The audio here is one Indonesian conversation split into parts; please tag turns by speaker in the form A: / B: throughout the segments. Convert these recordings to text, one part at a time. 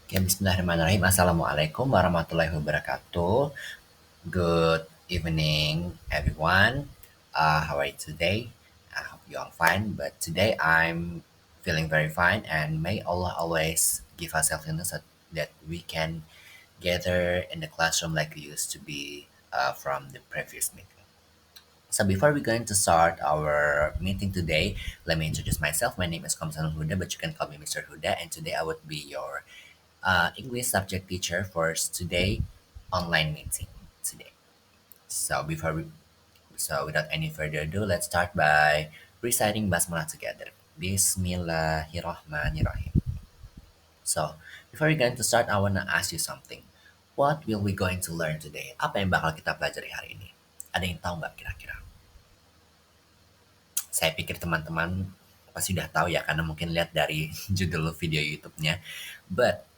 A: Oke, bismillahirrahmanirrahim. Assalamualaikum warahmatullahi wabarakatuh. Good evening, everyone. How are you today? I hope you are fine. But today I'm feeling very fine, and may Allah always give us healthiness so that we can gather in the classroom like we used to be from the previous meeting. So before we're going to start our meeting today, let me introduce myself. My name is Kamsanul Huda, but you can call me Mr. Huda, and today I would be your English subject teacher for today online meeting today. So before we, so without any further ado, let's start by reciting basmalah together. Bismillahirrahmanirrahim. So before we going to start, I wanna ask you something. What will we going to learn today? Apa yang bakal kita pelajari hari ini? Ada yang tahu nggak kira-kira? Saya pikir teman-teman pasti udah tahu ya karena mungkin lihat dari judul video YouTube-nya. But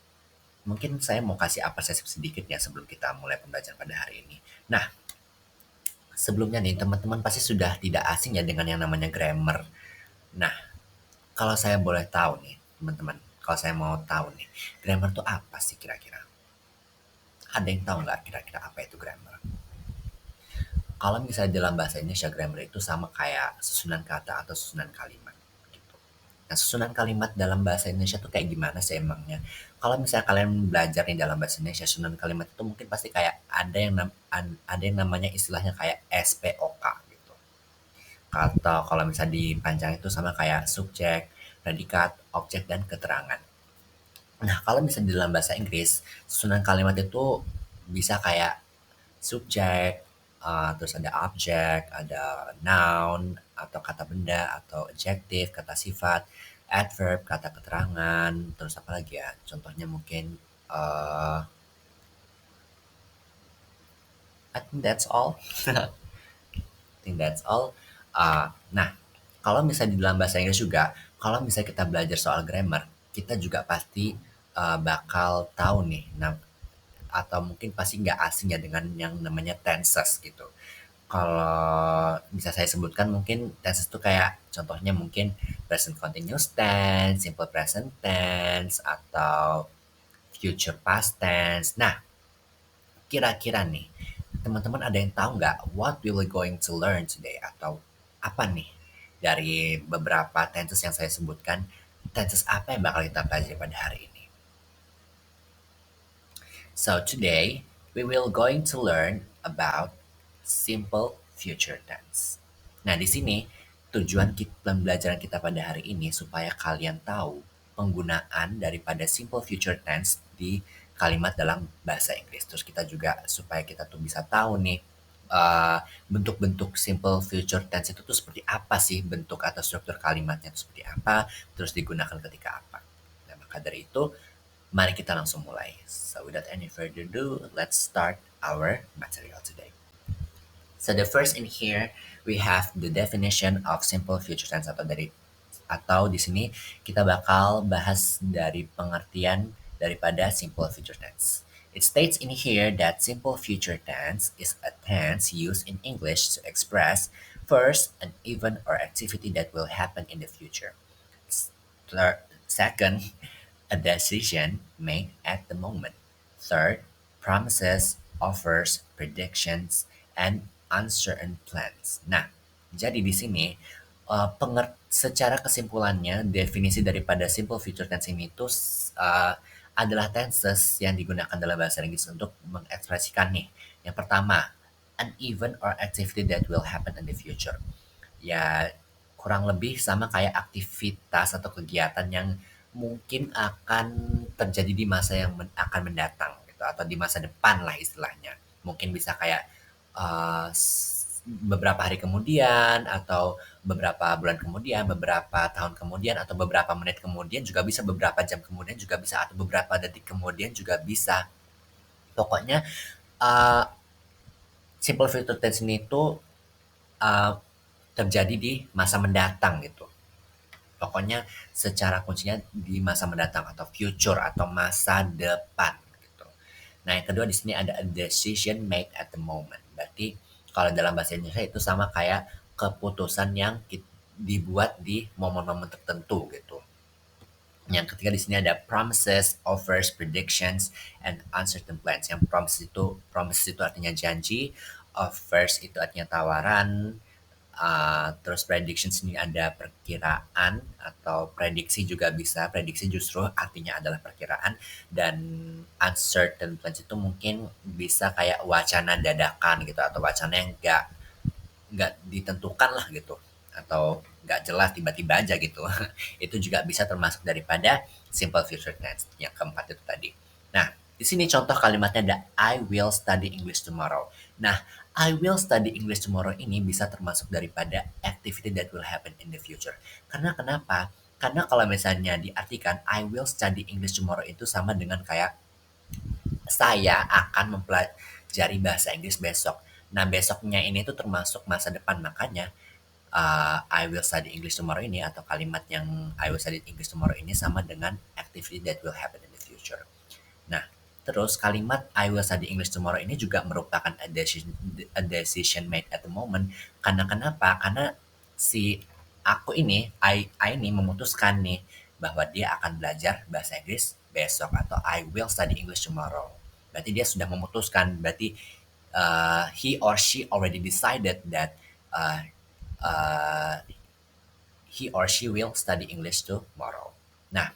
A: mungkin saya mau kasih apresiasi sedikit ya sebelum kita mulai pembelajaran pada hari ini. Nah, sebelumnya nih teman-teman pasti sudah tidak asing ya dengan yang namanya grammar. Nah, kalau saya boleh tahu nih, teman-teman, kalau saya mau tahu nih, grammar itu apa sih kira-kira? Ada yang tahu nggak kira-kira apa itu grammar? Kalau misalnya dalam bahasa Indonesia, grammar itu sama kayak susunan kata atau susunan kalimat gitu. Nah, susunan kalimat dalam bahasa Indonesia tuh kayak gimana sih emangnya? Kalau misalnya kalian belajar nih dalam bahasa Indonesia, susunan kalimat itu mungkin pasti kayak ada yang namanya istilahnya kayak SPOK gitu. Atau kalau misalnya dipanjang itu sama kayak subjek, predikat, objek, dan keterangan. Nah, kalau misalnya dalam bahasa Inggris, susunan kalimat itu bisa kayak subjek, terus ada objek, ada noun atau kata benda atau adjective, kata sifat, adverb, kata keterangan, terus apa lagi ya? Contohnya mungkin I think that's all. I think that's all. Nah, kalau misalnya di dalam bahasa Inggris juga, kalau misalnya kita belajar soal grammar, kita juga pasti bakal tahu nih, atau mungkin pasti nggak asing ya dengan yang namanya tenses gitu. Kalau bisa saya sebutkan mungkin tenses itu kayak contohnya mungkin present continuous tense, simple present tense, atau future past tense. Nah, kira-kira nih, teman-teman ada yang tahu nggak what we will going to learn today? Atau apa nih dari beberapa tenses yang saya sebutkan, tenses apa yang bakal kita pelajari pada hari ini? So today, we will going to learn about simple future tense. Nah, di sini tujuan pembelajaran kita pada hari ini supaya kalian tahu penggunaan daripada simple future tense di kalimat dalam bahasa Inggris. Terus kita juga supaya kita tuh bisa tahu nih eh, bentuk-bentuk simple future tense itu tuh seperti apa sih, bentuk atau struktur kalimatnya itu seperti apa, terus digunakan ketika apa. Nah, maka dari itu mari kita langsung mulai. So without any further ado, let's start our material today. So the first in here we have the definition of simple future tense atau di sini kita bakal bahas dari pengertian daripada simple future tense. It states in here that simple future tense is a tense used in English to express first an event or activity that will happen in the future. Second, a decision made at the moment. Third, promises, offers, predictions, and uncertain plans. Nah, jadi di sini secara kesimpulannya definisi daripada simple future tense ini itu adalah tenses yang digunakan dalam bahasa Inggris untuk mengekspresikan nih. Yang pertama, an event or activity that will happen in the future. Ya, kurang lebih sama kayak aktivitas atau kegiatan yang mungkin akan terjadi di masa yang akan mendatang gitu atau di masa depan lah istilahnya. Mungkin bisa kayak beberapa hari kemudian atau beberapa bulan kemudian, beberapa tahun kemudian atau beberapa menit kemudian juga bisa, beberapa jam kemudian juga bisa atau beberapa detik kemudian juga bisa. Pokoknya uh, simple future tense ini tuh uh, terjadi di masa mendatang gitu. Pokoknya secara kuncinya di masa mendatang atau future atau masa depan gitu. Nah, yang kedua di sini ada a decision made at the moment. Berarti kalau dalam bahasa Indonesia itu sama kayak keputusan yang dibuat di momen-momen tertentu gitu. Yang ketiga di sini ada promises, offers, predictions, and uncertain plans. Yang promises itu artinya janji, offers itu artinya tawaran, terus predictions ini ada perkiraan atau prediksi juga bisa. Prediksi justru artinya adalah perkiraan, dan uncertain plans itu mungkin bisa kayak wacana dadakan gitu, atau wacana yang nggak ditentukan lah gitu, atau nggak jelas tiba-tiba aja gitu. Itu juga bisa termasuk daripada simple future tense yang keempat itu tadi. Nah, di sini contoh kalimatnya ada I will study English tomorrow. Nah, I will study English tomorrow ini bisa termasuk daripada activity that will happen in the future. Karena kenapa? Karena kalau misalnya diartikan I will study English tomorrow itu sama dengan kayak saya akan mempelajari bahasa Inggris besok. Nah, besoknya ini tuh termasuk masa depan, makanya I will study English tomorrow ini, atau kalimat yang I will study English tomorrow ini sama dengan activity that will happen in the future. Nah, terus kalimat I will study English tomorrow ini juga merupakan a decision made at the moment. Karena kenapa? Karena si I ini memutuskan nih bahwa dia akan belajar bahasa Inggris besok, atau I will study English tomorrow. Berarti dia sudah memutuskan, berarti he or she already decided that uh, uh, he or she will study English tomorrow. Nah,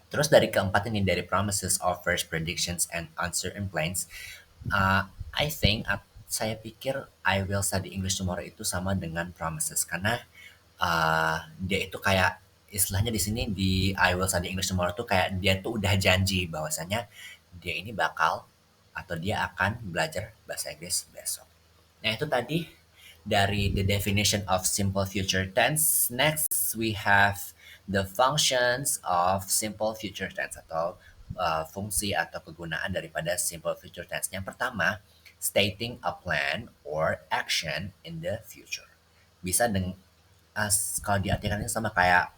A: terus dari keempat ini, dari promises, offers, predictions, and uncertain plans, I think saya pikir I will study English tomorrow itu sama dengan promises, karena dia itu kayak istilahnya di sini di I will study English tomorrow tuh kayak dia tuh udah janji bahwasanya dia ini bakal atau dia akan belajar bahasa Inggris besok. Nah, itu tadi dari the definition of simple future tense. Next, we have the functions of simple future tense, atau fungsi atau kegunaan daripada simple future tense. Yang pertama, stating a plan or action in the future. Bisa kalau diartikan ini sama kayak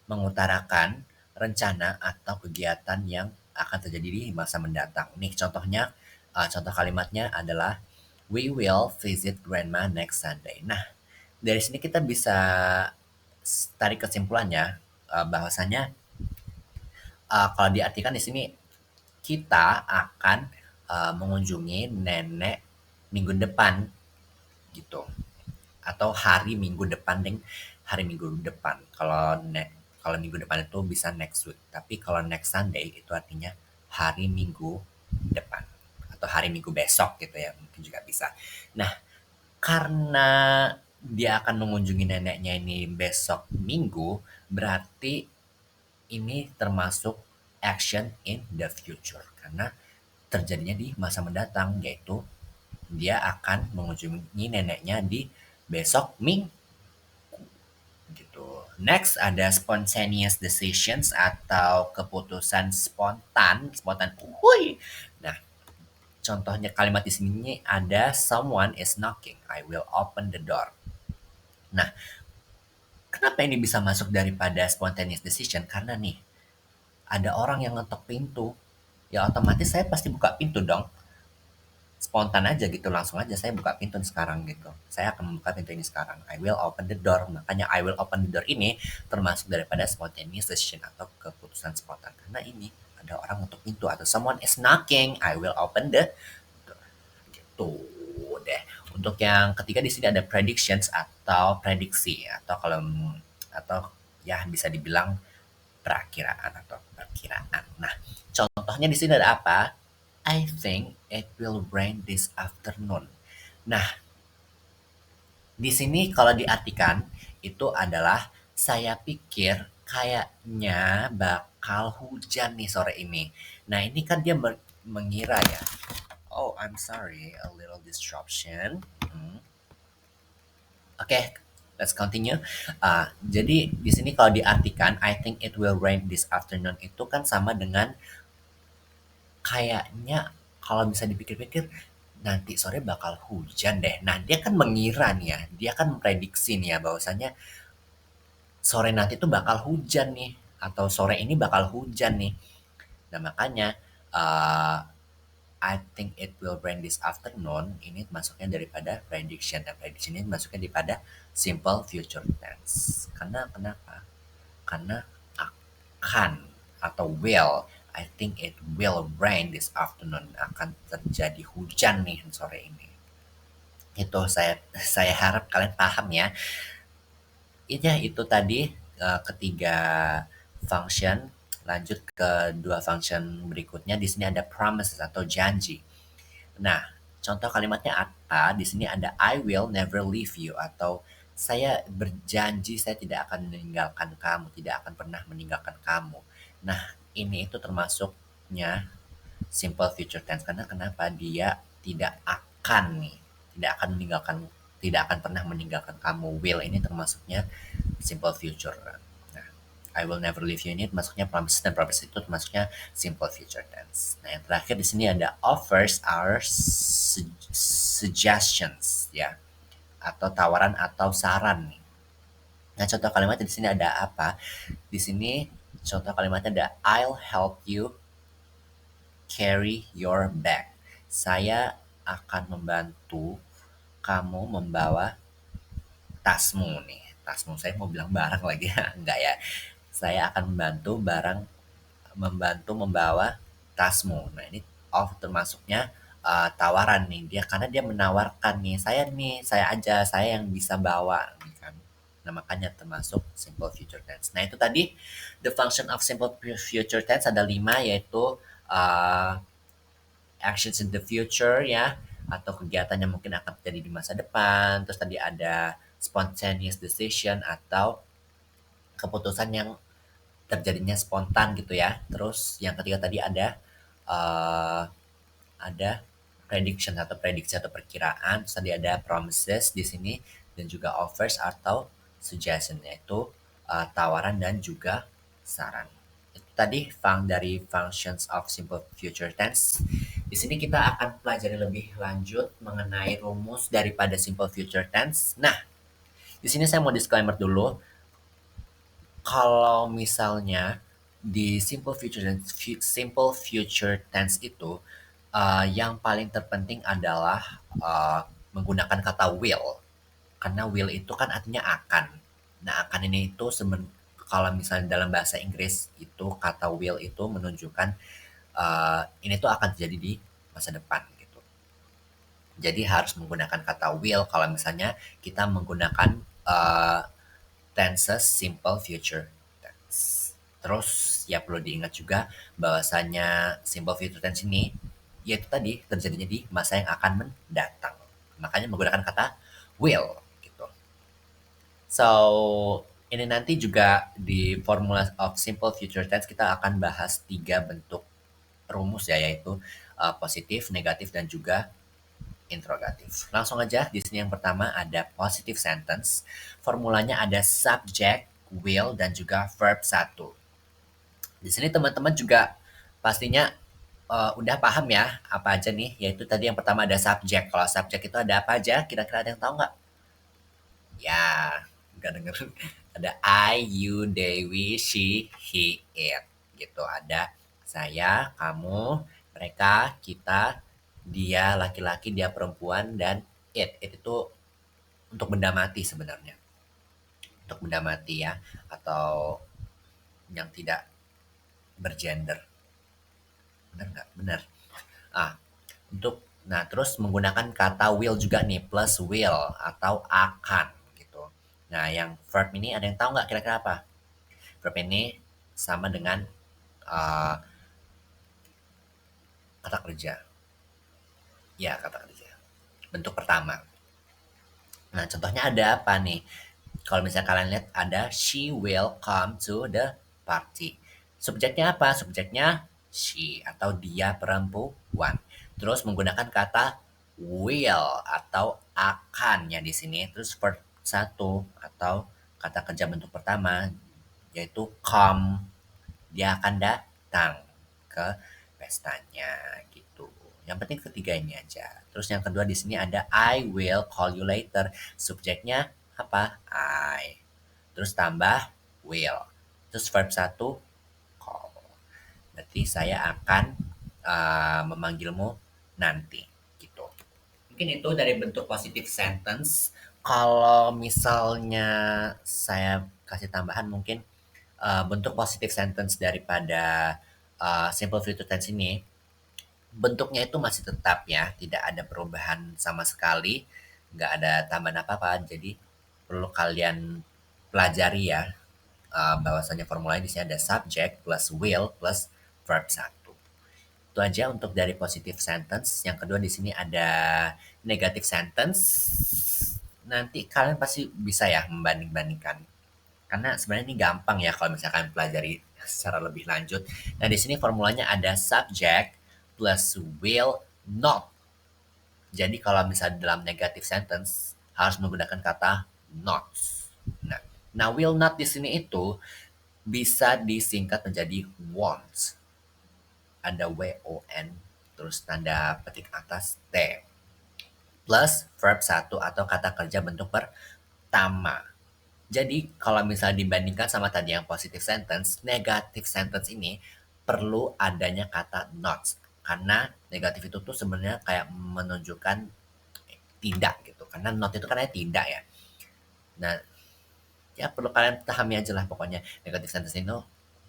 A: mengutarakan rencana atau kegiatan yang akan terjadi di masa mendatang. Nih contohnya, contoh kalimatnya adalah we will visit grandma next Sunday. Nah, dari sini kita bisa tarik kesimpulannya, bahwasanya kalau diartikan di sini kita akan mengunjungi nenek minggu depan gitu, atau hari minggu depan, hari minggu depan. Kalau minggu depan itu bisa next week, tapi kalau next Sunday itu artinya hari minggu depan atau hari minggu besok gitu ya, mungkin juga bisa. Nah, karena dia akan mengunjungi neneknya ini besok minggu, berarti ini termasuk action in the future, karena terjadinya di masa mendatang, yaitu dia akan mengunjungi neneknya di besok minggu gitu. Next ada spontaneous decisions atau keputusan spontan, spontan. Wuih. Nah, contohnya kalimat di sini ada someone is knocking, I will open the door. Nah, kenapa ini bisa masuk daripada spontaneous decision? Karena nih, ada orang yang ngetok pintu, ya otomatis saya pasti buka pintu dong. Spontan aja gitu, langsung aja saya buka pintu sekarang gitu. Saya akan membuka pintu ini sekarang. I will open the door. Makanya I will open the door ini termasuk daripada spontaneous decision atau keputusan spontan. Karena ini ada orang untuk pintu, atau someone is knocking, I will open the door. Gitu deh. Untuk yang ketiga di sini ada predictions atau prediksi, atau kalau atau ya bisa dibilang perakiraan atau perkiraan. Nah, contohnya di sini ada apa? I think it will rain this afternoon. Nah, di sini kalau diartikan itu adalah saya pikir kayaknya bakal hujan nih sore ini. Nah, ini kan dia mengira ya. Oh, I'm sorry, a little disruption. Oke, let's continue. Jadi di sini kalau diartikan I think it will rain this afternoon itu kan sama dengan kayaknya, kalau bisa dipikir-pikir, nanti sore bakal hujan deh. Nah, dia kan mengira nih ya, dia kan memprediksi nih ya bahwasanya sore nanti tuh bakal hujan nih, atau sore ini bakal hujan nih. Nah, makanya uh, I think it will rain this afternoon ini masuknya daripada prediction, dan prediction ini masuknya daripada simple future tense. Karena kenapa? Karena akan atau will. I think it will rain this afternoon. Akan terjadi hujan nih sore ini. Itu saya harap kalian paham ya. Itu tadi ketiga function. Lanjut ke dua function berikutnya. Di sini ada promises atau janji. Nah, contoh kalimatnya apa? Di sini ada I will never leave you atau saya berjanji saya tidak akan meninggalkan kamu, tidak akan pernah meninggalkan kamu. Nah, ini itu termasuknya simple future tense karena kenapa? Dia tidak akan nih, tidak akan meninggalkan, tidak akan pernah meninggalkan kamu. Will ini termasuknya simple future. Nah, I will never leave you ini masuknya promise dan promise itu termasuknya simple future tense. Nah, yang terakhir di sini ada offers are suggestions ya atau tawaran atau saran nih. Nah, contoh kalimatnya di sini ada apa? Di sini contoh kalimatnya ada I'll help you carry your bag. Saya akan membantu kamu membawa tasmu nih. Tasmu saya mau bilang barang lagi ya, enggak ya. Saya akan membantu membawa tasmu. Nah, ini termasuknya tawaran nih dia karena dia menawarkan nih, saya aja, saya yang bisa bawa nih kan. Nah, makanya termasuk simple future tense. Nah, itu tadi the function of simple future tense ada 5 yaitu uh, actions in the future ya atau kegiatan yang mungkin akan terjadi di masa depan. Terus tadi ada spontaneous decision atau keputusan yang terjadinya spontan gitu ya. Terus yang ketiga tadi uh, ada prediction atau prediksi atau perkiraan. Terus tadi ada promises di sini dan juga offers atau suggestion yaitu tawaran dan juga saran. Itu tadi dari functions of simple future tense. Di sini kita akan pelajari lebih lanjut mengenai rumus daripada simple future tense. Nah, di sini saya mau disclaimer dulu kalau misalnya di simple future tense itu yang paling terpenting adalah menggunakan kata will karena will itu kan artinya akan. Nah, akan ini itu kalau misalnya dalam bahasa Inggris itu kata will itu menunjukkan ini tuh akan terjadi di masa depan gitu. Jadi harus menggunakan kata will kalau misalnya kita menggunakan uh, tenses simple future tense. Terus ya perlu diingat juga bahwasanya simple future tense ini yaitu tadi terjadinya di masa yang akan mendatang. Makanya menggunakan kata will gitu. So, ini nanti juga di formula of simple future tense kita akan bahas 3 bentuk rumus ya yaitu positif, negatif dan juga interrogatif. Langsung aja di sini yang pertama ada positive sentence. Formulanya ada subject, will dan juga verb satu. Di sini teman-teman juga pastinya udah paham ya apa aja nih, yaitu tadi yang pertama ada subject. Kalau subject itu ada apa aja? Kira-kira ada yang tahu nggak? Ya, nggak denger. Ada I, you, they, we, she, he, it. Gitu. Ada saya, kamu, mereka, kita, dia laki-laki, dia perempuan, dan it. It itu untuk benda mati sebenarnya. Untuk benda mati ya. Atau yang tidak bergender. Benar nggak? Benar. Ah, nah terus menggunakan kata will juga nih, plus will atau akan gitu. Nah, yang verb ini ada yang tahu nggak kira-kira apa? Verb ini sama dengan uh, kata kerja. Ya, kata kerja. Bentuk pertama. Nah, contohnya ada apa nih? Kalau misalnya kalian lihat ada she will come to the party. Subjeknya apa? Subjeknya she atau dia perempuan. Terus menggunakan kata will atau akannya di sini. Terus verb satu atau kata kerja bentuk pertama yaitu come. Dia akan datang ke pestanya gitu. Yang penting ketiga ini aja. Terus yang kedua di sini ada I will call you later. Subjeknya apa? I. Terus tambah will. Terus verb satu call. Berarti saya akan memanggilmu nanti gitu. Mungkin itu dari bentuk positive sentence. Kalau misalnya saya kasih tambahan mungkin bentuk positive sentence daripada simple future tense ini, bentuknya itu masih tetap ya, tidak ada perubahan sama sekali, nggak ada tambahan apa-apa. Jadi perlu kalian pelajari ya, bahwasanya formulanya di sini ada subject plus will plus verb satu. Itu aja untuk dari positive sentence. Yang kedua di sini ada negative sentence. Nanti kalian pasti bisa ya membanding-bandingkan. Karena sebenarnya ini gampang ya kalau misalkan pelajari secara lebih lanjut. Nah, di sini formulanya ada subject plus will not. Jadi kalau misalnya dalam negative sentence harus menggunakan kata not. Nah, will not di sini itu bisa disingkat menjadi won't. Ada WON, terus tanda petik atas T. Plus verb satu atau kata kerja bentuk pertama. Jadi kalau misalnya dibandingkan sama tadi yang positive sentence, negative sentence ini perlu adanya kata not. Karena negatif itu tuh sebenarnya kayak menunjukkan tidak gitu. Karena not itu kan tidak ya. Nah, ya perlu kalian pahami aja lah pokoknya. Negative sentence itu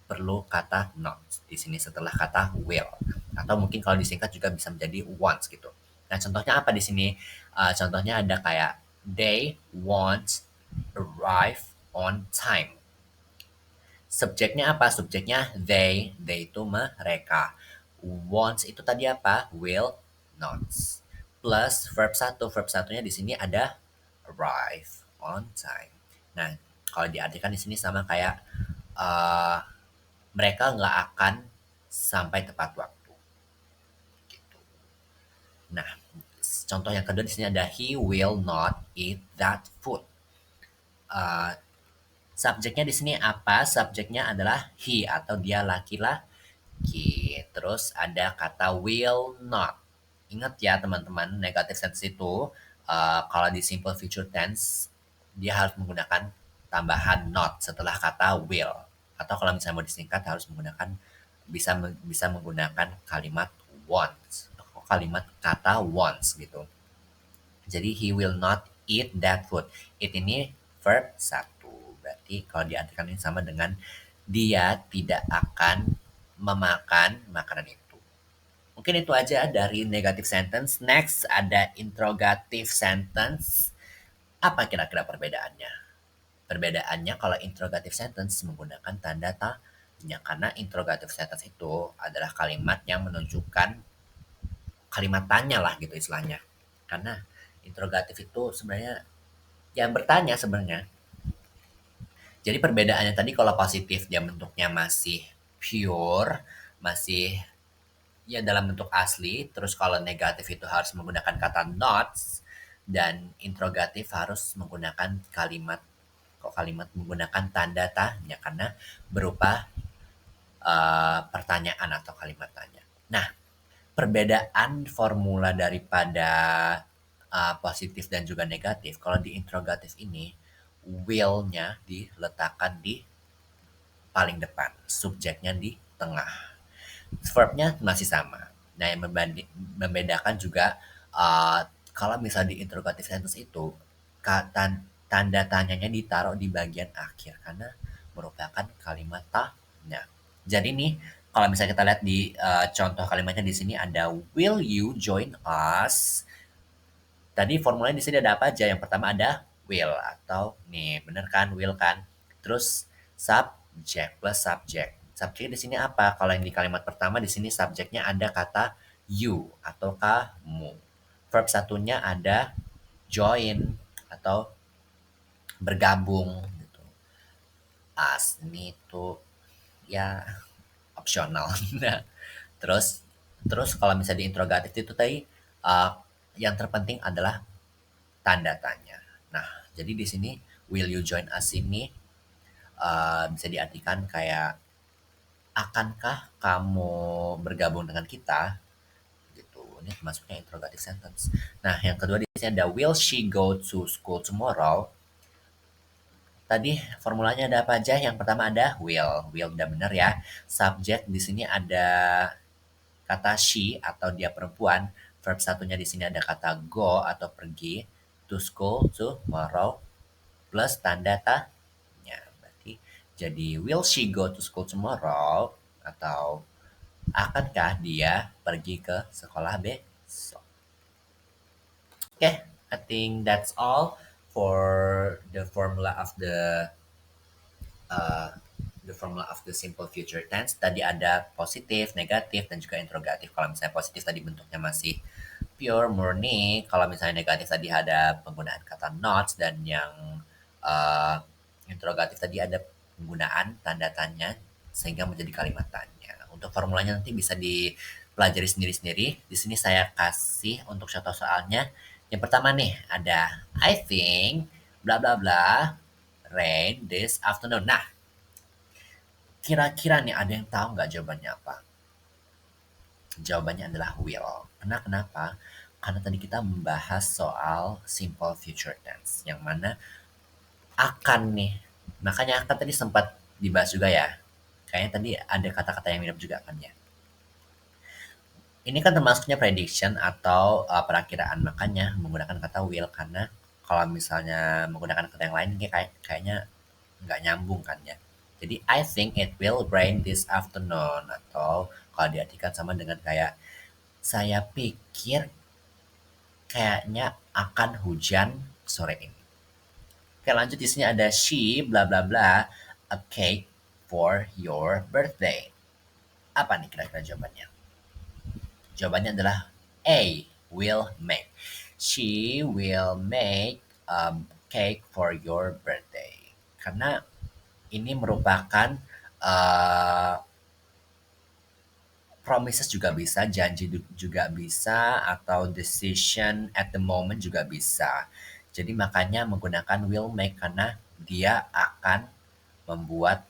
A: perlu kata not di sini setelah kata will. Atau mungkin kalau disingkat juga bisa menjadi once gitu. Nah, contohnya apa di sini? Contohnya ada kayak they won't arrive on time. Subjeknya apa? Subjeknya they. They itu mereka. Wants itu tadi apa? Will not. Plus verb satu. Verb satunya di sini ada arrive on time. Nah, kalau diartikan di sini sama kayak uh, mereka nggak akan sampai tepat waktu. Gitu. Nah, contoh yang kedua di sini ada he will not eat that food. Uh, Subjeknya di sini apa? Subjeknya adalah he atau dia laki-laki. Terus ada kata will not. Ingat ya teman-teman, negative tense itu kalau di simple future tense dia harus menggunakan tambahan not setelah kata will. Atau kalau misalnya mau disingkat harus menggunakan bisa menggunakan kalimat wants atau kalimat kata wants gitu. Jadi he will not eat that food. Eat ini verb satu. Berarti kalau diartikan ini sama dengan dia tidak akan memakan makanan itu. Mungkin itu aja dari negative sentence. Next ada interrogative sentence. Apa kira-kira perbedaannya? Perbedaannya kalau interrogative sentence menggunakan tanda tanya. Karena interrogative sentence itu adalah kalimat yang menunjukkan kalimat tanya lah gitu istilahnya. Karena interrogatif itu sebenarnya yang bertanya sebenarnya. Jadi perbedaannya tadi kalau positif dia bentuknya masih pure, masih ya dalam bentuk asli. Terus kalau negatif itu harus menggunakan kata not dan interrogatif harus menggunakan kalimat menggunakan tanda tanya karena berupa pertanyaan atau kalimat tanya. Nah, perbedaan formula daripada positif dan juga negatif, kalau di interrogatif ini will-nya diletakkan di paling depan, subjeknya di tengah. Verb-nya masih sama. Nah, yang membedakan juga kalau misalnya di interrogative sentence itu kata tanda tanyanya ditaruh di bagian akhir karena merupakan kalimat tanya. Jadi nih kalau misalnya kita lihat di contoh kalimatnya di sini ada will you join us? Tadi formulanya di sini ada apa aja? Yang pertama ada will atau nih bener kan will kan? Terus subject plus subject. Subjek di sini apa? Kalau yang di kalimat pertama di sini subjeknya ada kata you atau kamu. Verb satunya ada join atau bergabung gitu. As ini tuh ya opsional. Nah, terus terus kalau misalnya di interrogatif itu tadi uh, yang terpenting adalah tanda tanya. Nah, jadi di sini will you join us ini bisa diartikan kayak akankah kamu bergabung dengan kita? Gitu. Ini masuknya interrogative sentence. Nah, yang kedua di sini ada will she go to school tomorrow? Tadi formulanya ada apa aja? Yang pertama ada will. Will udah bener ya. Subject di sini ada kata she atau dia perempuan. Verb satunya di sini ada kata go atau pergi. To school tomorrow plus tanda tanya. Berarti Jadi, will she go to school tomorrow? Atau akankah dia pergi ke sekolah besok? Okay, I think that's all for the formula of uh, simple future tense. Tadi ada positif, negatif, dan juga interrogatif. Kalau misalnya positif tadi bentuknya masih pure, murni. Kalau misalnya negatif tadi ada penggunaan kata not, dan yang uh, interrogatif tadi ada penggunaan tanda tanya sehingga menjadi kalimat tanya. Untuk formulanya nanti bisa dipelajari sendiri-sendiri. Di sini saya kasih untuk contoh soalnya. Yang pertama nih ada I think bla bla bla rain this afternoon. Nah, kira-kira nih ada yang tahu nggak jawabannya apa? Jawabannya adalah will. Karena kenapa? Karena tadi kita membahas soal simple future tense. Yang mana akan nih. Makanya akan tadi sempat dibahas juga ya. Kayaknya tadi ada kata-kata yang mirip juga kan ya. Ini kan termasuknya prediction atau perakiraan. Makanya menggunakan kata will. Karena kalau misalnya menggunakan kata yang lain kayaknya nggak nyambung kan ya. Jadi I think it will rain this afternoon, atau kalau diartikan sama dengan kayak saya pikir kayaknya akan hujan sore ini. Oke, lanjut di sini ada she bla bla bla a cake for your birthday. Apa nih kira-kira jawabannya? Jawabannya adalah A, will make. She will make a cake for your birthday. Karena ini merupakan uh, promises juga bisa, janji juga bisa, atau decision at the moment juga bisa. Jadi makanya menggunakan will make karena dia akan membuat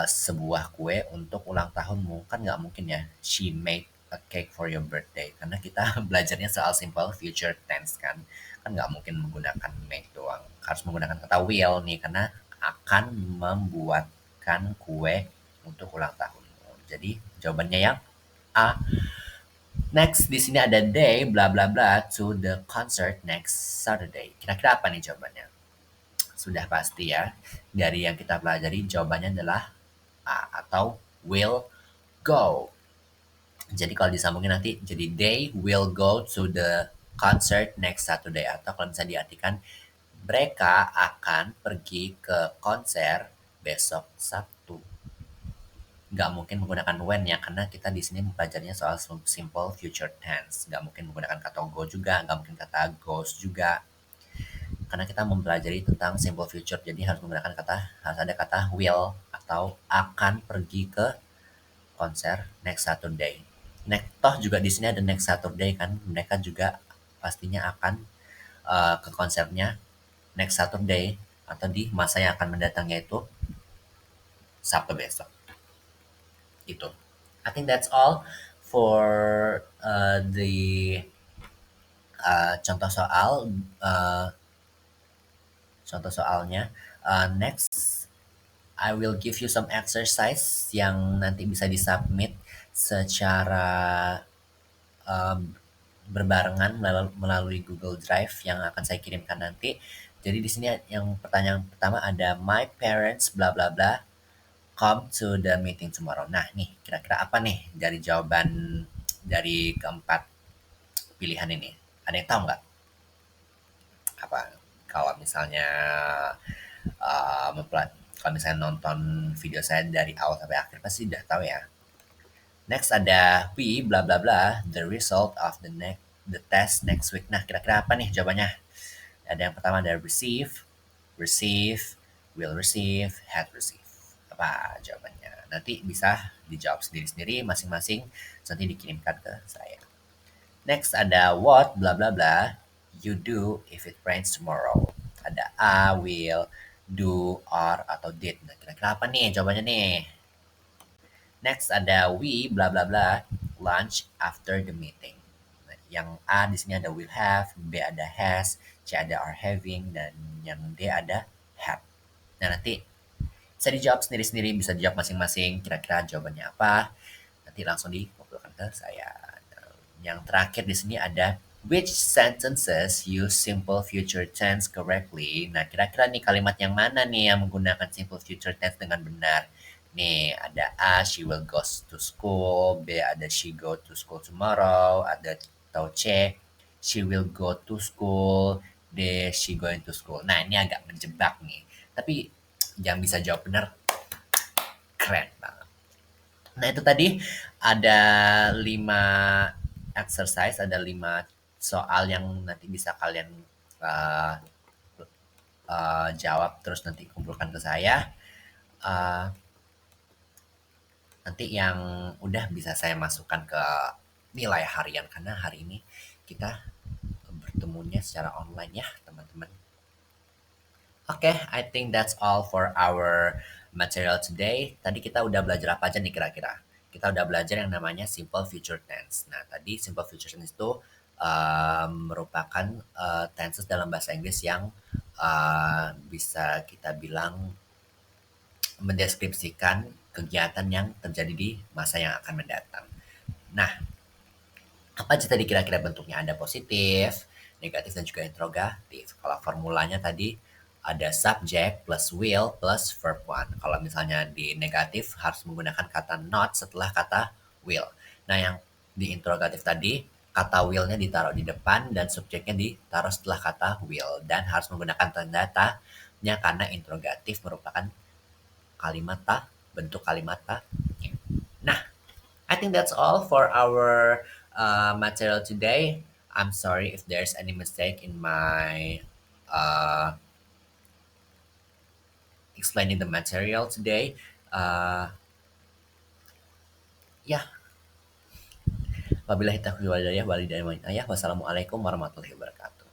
A: sebuah kue untuk ulang tahunmu. Kan nggak mungkin ya, she made a cake for your birthday. Karena kita belajarnya soal simple future tense kan. Kan nggak mungkin menggunakan make doang. Harus menggunakan kata will nih, karena akan membuatkan kue untuk ulang tahunmu. Jadi jawabannya yang A. Next, di sini ada day bla bla bla to the concert next Saturday. Kira-kira apa nih jawabannya? Sudah pasti ya. Dari yang kita pelajari jawabannya adalah A atau will go. Jadi kalau disambungin nanti jadi they will go to the concert next Saturday, atau kalau bisa diartikan mereka akan pergi ke konser besok Sabtu. Nggak mungkin menggunakan when ya, karena kita di sini mempelajarinya soal simple future tense. Nggak mungkin menggunakan kata go juga, nggak mungkin kata goes juga. Karena kita mempelajari tentang simple future, jadi harus ada kata will atau akan pergi ke konser next Saturday. Toh juga di sini ada next Saturday kan, mereka juga pastinya akan ke konsernya next Saturday atau di masa yang akan mendatang, yaitu Sabtu besok. Itu. I think that's all for the contoh soal. Contoh soalnya. Next, I will give you some exercise yang nanti bisa disubmit secara berbarengan melalui Google Drive yang akan saya kirimkan nanti. Jadi di sini yang pertanyaan pertama ada my parents bla bla bla come to the meeting tomorrow. Nah, nih kira-kira apa nih dari jawaban dari keempat pilihan ini? Ada yang tahu nggak? Apa kalau misalnya uh, kalau misalnya nonton video saya dari awal sampai akhir pasti udah tahu ya. Next ada we bla bla bla the result of the test next week. Nah, kira-kira apa nih jawabannya? Ada yang pertama ada receive, will receive, had receive. Apa jawabannya? Nanti bisa dijawab sendiri-sendiri masing-masing, nanti dikirimkan ke saya. Next ada what bla bla bla you do if it rains tomorrow. Ada I will, do, are, atau did. Nah, kira-kira apa nih jawabannya nih? Next ada we bla bla bla lunch after the meeting. Nah, yang A di sini ada will have, B ada has, C ada are having, dan yang D ada had. Nah, nanti bisa dijawab sendiri-sendiri, bisa dijawab masing-masing. Kira-kira jawabannya apa? Nanti langsung dikumpulkan ke saya. Nah, yang terakhir di sini ada Which sentences use simple future tense correctly? Nah, kira-kira nih kalimat yang mana nih yang menggunakan simple future tense dengan benar? Nih, ada A, she will go to school. B, ada she go to school tomorrow. Ada atau C, she will go to school. D, she going to school. Nah, ini agak menjebak nih. Tapi yang bisa jawab benar, keren banget. Nah, itu tadi ada 5 exercise, ada 5 soal yang nanti bisa kalian uh, jawab terus nanti kumpulkan ke saya. Uh, Nanti yang udah bisa saya masukkan ke nilai harian karena hari ini kita bertemunya secara online ya, teman-teman. Oke, I think that's all for our material today. Tadi kita udah belajar apa aja nih kira-kira? Kita udah belajar yang namanya simple future tense. Nah, tadi simple future tense itu merupakan tenses dalam bahasa Inggris yang bisa kita bilang mendeskripsikan kegiatan yang terjadi di masa yang akan mendatang. Nah, apa aja tadi kira-kira bentuknya? Ada positif, negatif, dan juga interrogatif. Kalau formulanya tadi ada subject plus will plus verb one. Kalau misalnya di negatif harus menggunakan kata not setelah kata will. Nah, yang di interrogatif tadi kata will-nya ditaruh di depan dan subjeknya ditaruh setelah kata will dan harus menggunakan tanda tanya karena interrogatif merupakan kalimat ta, bentuk kalimat ta. Nah, I think that's all for our material today. I'm sorry if there's any mistake in my uh, explaining the material today. Ya, wabillahi taufiq wal hidayah. Wassalamualaikum warahmatullahi wabarakatuh.